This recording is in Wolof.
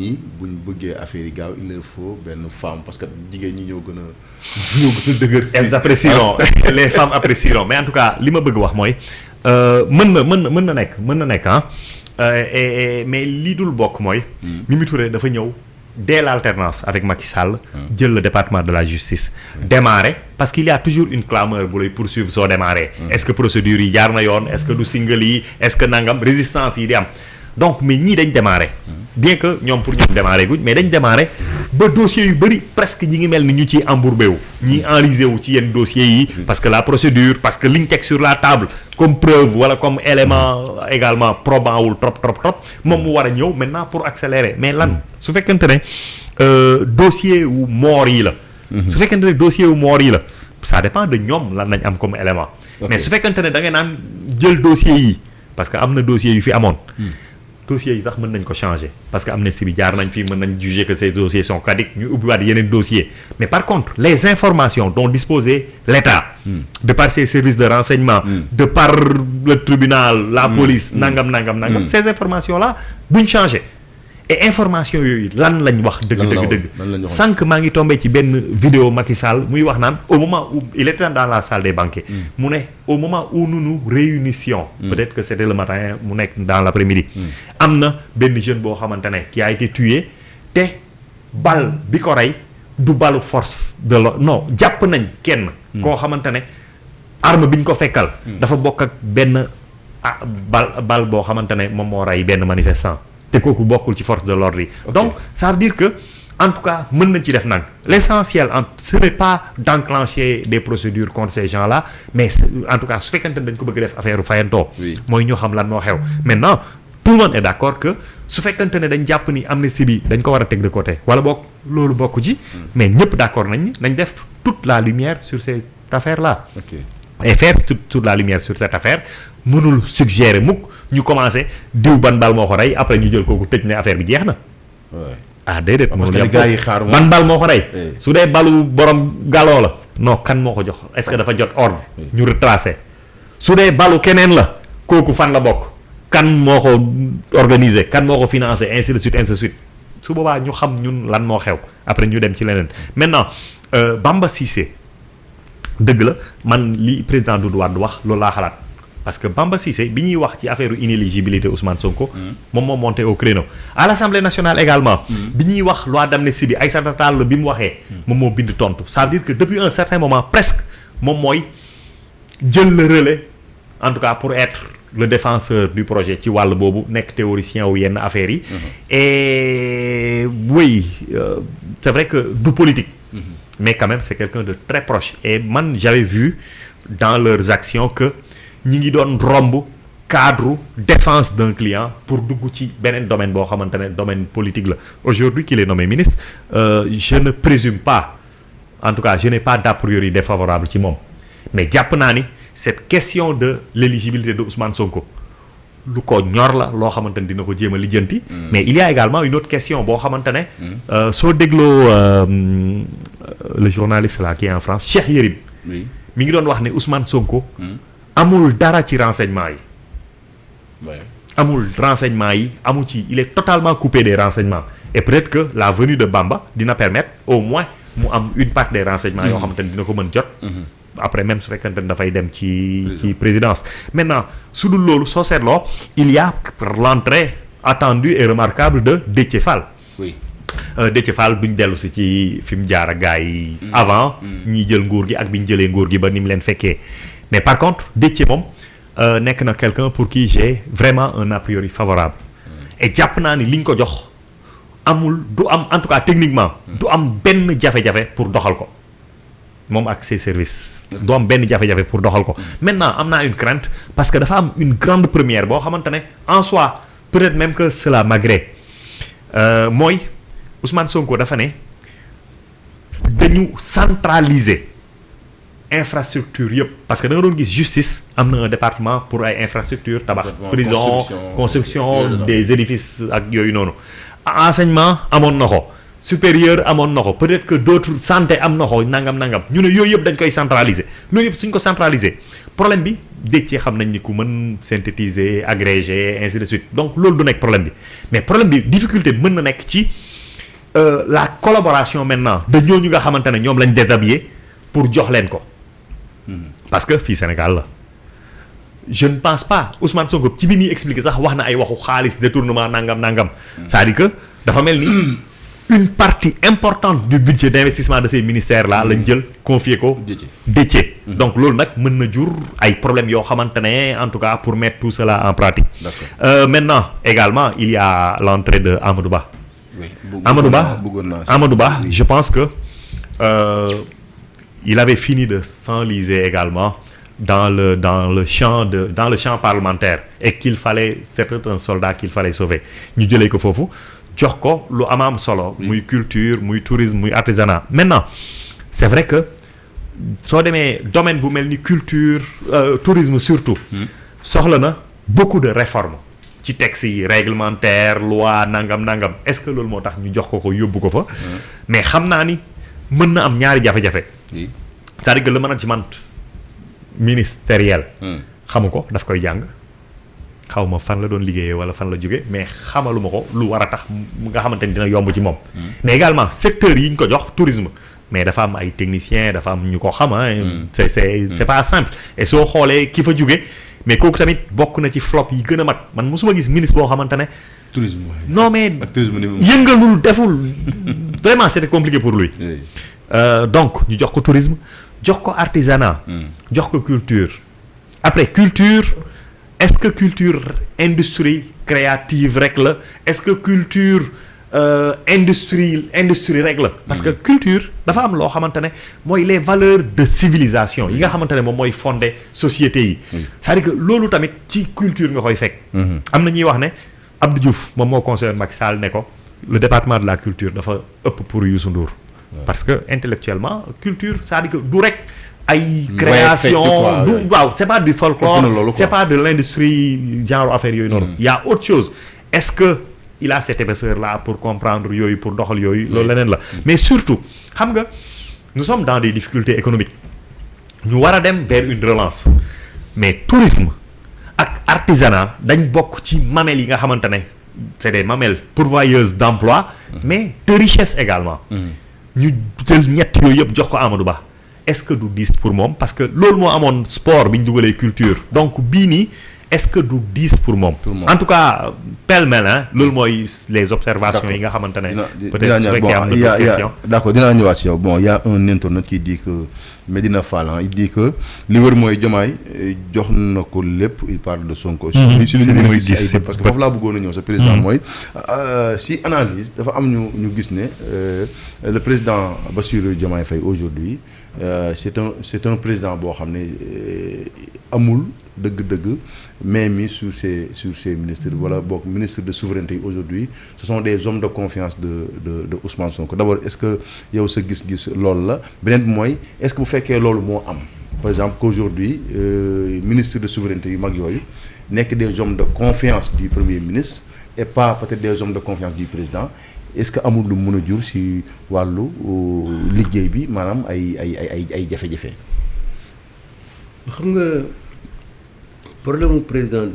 ñi buñ bëggee affaire yi gaaw il leur faut benn femme parce que jigéen ñi ñoo gën a dëgër. elles apprécieront les femmes apprécieront mais en tout cas li ma bëgg wax mooy mën na nekk ah mais lii dul bokk mooy. Mimi Touré dafa ñëw dès l'alternance avec Macky Sall. jël le département de la justice. démarrer parce qu'il y a toujours une clameur bu lay poursuivre soo démarrer. est-ce que procédure yi jaar na yoon est-ce que du single yi est-ce que nangam résistance yi di am. donc mais ñii dañ démarrer bien que ñoom pour ñoom démarrer guñ mais dañ démarrer ba dossiers yu bëri presque ñi ngi mel ni ñu ciy embourbé wu ñi enlisé wu ci yenn dossiers yi parce que la procédure parce que liñ teg sur la table comme preuve wala comme élément également probant wul trop moom mu war a ñëw maintenant pour accélérer mais lan su fekkente ne dossier wu moor yi la su fekkente ne dossier wu moor yi la ça dépend de ñoom lan nañ am comme élément mais su fekkente ne da ngay naan jël dossier yi parce que am na dossier yu fi amoon dossiers yi sax mën nañ ko changer parce que amnistie bi jaar nañ fi mën nañ juger que ces dossiers sont caducs ñu ubbiwaat yeneen dossiers mais par contre les informations dont disposait l'État de par ses services de renseignement de par le tribunal la police nangam ces informations là duñ changer et information yooyu lan lañ wax dëgg sànq maa ngi tombé ci benn vidéo Macky Sall muy wax naan au moment où il était dans la salle des banquets mu ne au moment où nous nous réunissions peut-être que c'était le matin mu nekk dans l'après-midi am na benn jeune boo xamante ne qui a été tué te bal bi ko rey du balu force de l'ordre non jàpp nañ kenn koo xamante ne arme bi ñu ko fekkal dafa bokk ak benn bal boo xamante ne moom moo rey benn manifestant te kooku bokkul ci force de l'ordre yi donc ça veut dire que en tout cas mën nañ ci def nag l'essentiel ce n'est pas d'enclencher des procédures contre ces gens-là mais en tout cas su fekkente ne dañ ko bëgg def affaire fayantoo mooy ñu xam lan moo xew maintenant tout le monde est d'accord que su fekkente ne dañ jàpp ni amnistie bi dañ ko war a teg de côté wala bokk loolu bokk ci mais ñëpp d'accord nañ ni nañ def toute la lumière sur cette affaire-là et faire toute la lumière sur cette affaire mënul suggérer mukk ñu commencer diw ban bal moo ko rey après ñu jël kooku tëj ne affaire bi jeex na ah déedéet parce que li gars yi xaar ban bal moo ko rey su dee balu borom galoo la non kan moo ko jox est-ce que dafa jot ordre ñu retracer su dee balu keneen la kooku fan la bokk kan moo ko organiser kan moo ko financer ainsi de suite su boobaa ñu xam ñun lan moo xew après ñu dem ci leneen maintenant Bamba Cissé dëgg la man li président Doudou Wade wax loolu laa xalaat parce que Bamba Cissé bi ñuy wax ci affaire inéligibilité Ousmane Sonko moom moo monté au créneau à l'Assemblée nationale également bi ñuy wax loi d'amnistie bi Aïssata Tall bi mu waxee moom moo bind tontu ça veut dire que depuis un certain moment presque moom mooy jël le relais en tout cas pour être le défenseur du projet ci wàll boobu nekk théoricien wu yenn affaires yi et oui c'est vrai que du politique mais quand même c'est quelqu'un de très proche et man j'avais vu dans leurs actions que ñi ngi doon romb cadre défense d'un client pour dugg ci beneen domaine boo xamante ne domaine politique la aujourd'hui qu'il est nommé ministre je ne présume pas en tout cas je n'ai pas d'a priori défavorable ci moom mais jàpp naa ni cette question de l'éligibilité de Ousmane Sonko lu ko ñor la loo xamante ne dina ko jéem a lijjanti mais il y a également une autre question boo xamante ne soo dégloo le journaliste là qui est en France Cheikh Yérim mi ngi doon wax ne Ousmane Sonko amul dara ci renseignement yi amul renseignement yi amu ci il est totalement coupé des renseignements et peut-être que la venue de Bamba dina permettre au moins mu am une part des renseignements yoo xamante ne dina ko mën jot après même su fekkante ne dafay dem ci présidence maintenant su dul loolu soo seetloo il y a l'entrée attendue et remarquable de Déthié Fall Déthié Fall duñ dellu si ci fi mu jaar ak gars yi avant ñiy jël nguur gi ak bi ñu jëlee nguur gi ba ni mu leen fekkee mais par contre Déthié moom nekk na quelqu'un pour qui j'ai vraiment un a priori favorable et jàpp naa ni liñ ko jox amul du am en tout cas techniquement du am benn jafe-jafe pour doxal ko moom ak ses services du am benn jafe-jafe pour doxal ko maintenant am naa une crainte parce que dafa am une grande première boo xamante ne en soi peut-être même que cela m'agrée mooy Ousmane Sonko dafa ne dañu centraliser infrastructure yëpp parce que da nga doon gis justice am na un département pour ay infrastructure tabax prison construction des édifices ak yooyu noonu enseignement amoon na ko supérieur amoon na ko peut-être que d'autres santé am na ko nangam ñu ne yooyu yëpp dañ koy centraliser loolu yëpp suñ ko centraliser problème bi Déthié xam nañ ni ku mën synthétiser agrégé ainsi de suite donc loolu du nekk problème bi mais problème bi difficulté bi mën na nekk ci la collaboration maintenant de ñooñu nga xamante ne ñoom lañ déshabillé pour jox leen ko parce que fii Sénégal la je ne pense pas Ousmane Sonko ci bi muy expliquer sax wax na ay waxu xaalis détournement nangam c'est-à-dire que dafa mel ni une partie importante du budget d'investissement de ces ministères là lañ jël confier ko Déthié donc loolu nag mën na jur ay problèmes yoo xamante ne en tout cas pour mettre tout cela en pratique maintenant également il y a l'entrée de Amadou Ba Amadou Ba je pense que il avait fini de s'enliser également dans le champ parlementaire et qu'il fallait c'était un soldat qu'il fallait sauver ñu jëlee ko foofu jox ko lu am solo muy culture muy tourisme muy artisanat maintenant c'est vrai que soo demee domaine bu mel ni culture tourisme surtout soxla na beaucoup de réformes ci textes yi réglementaire loi nangam est-ce que loolu moo tax ñu jox ko yóbbu ko fa mais xam naa ni mën na am ñaari jafe-jafe c'est-à-dire que le management ministériel xamu ko daf koy jàng xaw ma fan la doon liggéeyee wala fan la jóge mais xamaluma ko lu war a tax nga xamante ni dina yomb ci moom mais également secteur yi ñu ko jox tourisme mais dafa am ay techniciens dafa am ñu ko xam c'est pas simple et soo xoolee ki fa jóge mais kooku tamit bokk na ci flop yi gën a mag man mosuma gis ministre boo xamante ne tourisme non mais yëngalul deful vraiment c'était compliqué pour lui donc ñu jox ko tourisme jox ko artisanat jox ko culture après culture est-ce que culture industrie créative rek la est-ce que culture industrie rek la parce que culture dafa am loo xamante ne mooy les valeurs de civilisation yi nga xamante ne moom mooy fonder société yi c'est-à-dire que loolu tamit ci culture nga koy fekk am na ñuy wax ne Abdou Diouf moom moo conseillé Macky Sall ne ko le département de la culture dafa ëpp pour Youssou Ndour parce que intellectuellement culture c'est-à-dire que du rek ay création du waaw c'est pas du folklore c'est pas de l'industrie genre affaire yooyu noonu il y a autre chose est-ce que il a cette épaisseur là pour comprendre yooyu pour doxal yooyu loolu leneen la mais surtout xam nga nous sommes dans des difficultés économiques ñu war a dem vers une relance mais tourisme ak artisanat dañ bokk ci mamelles yi nga xamante ne c'est des mamelles pourvoyeuses d'emploi mais de richesse également ñu jël ñett yooyu yëpp jox ko Amadou Ba est-ce que du diis pour moom parce que loolu moo amoon sport bi ñu dugalee culture donc bii nii est-ce que du diis pour moom en tout cas pêle-mêle loolu mooy les observations yi nga xamante ne peut-être su fekkee am na question d'accord dinaa ñëwaat si yow bon il y a un internaute qui dit que Medina Fall il dit que li wër mooy Diomaye jox na ko lépp il parle de Sonko si lu ñu mooy gis parce que foofu laa bëggoon a ñëw sa président mooy si analyse dafa am ñu gis ne le président Bassirou Diomaye Faye aujourd'hui c'est un président boo xam ne amul dëgg-dëgg mais sur ces ministres wala boog ministre de souveraineté yi aujourd'hui ce sont des hommes de confiance de Ousmane Sonko d'abord est-ce que yow sa gis-gis loolu la beneen bi mooy est-ce que bu fekkee loolu moo am par exemple qu'aujourd'hui ministre de souveraineté yu mag yooyu nekk des hommes de confiance du premier ministre et pas peut-être des hommes de confiance du président est-ce que amul lu mën a jur ci wàllu liggéey bi maanaam ay jafe-jafe xam nga problème mu président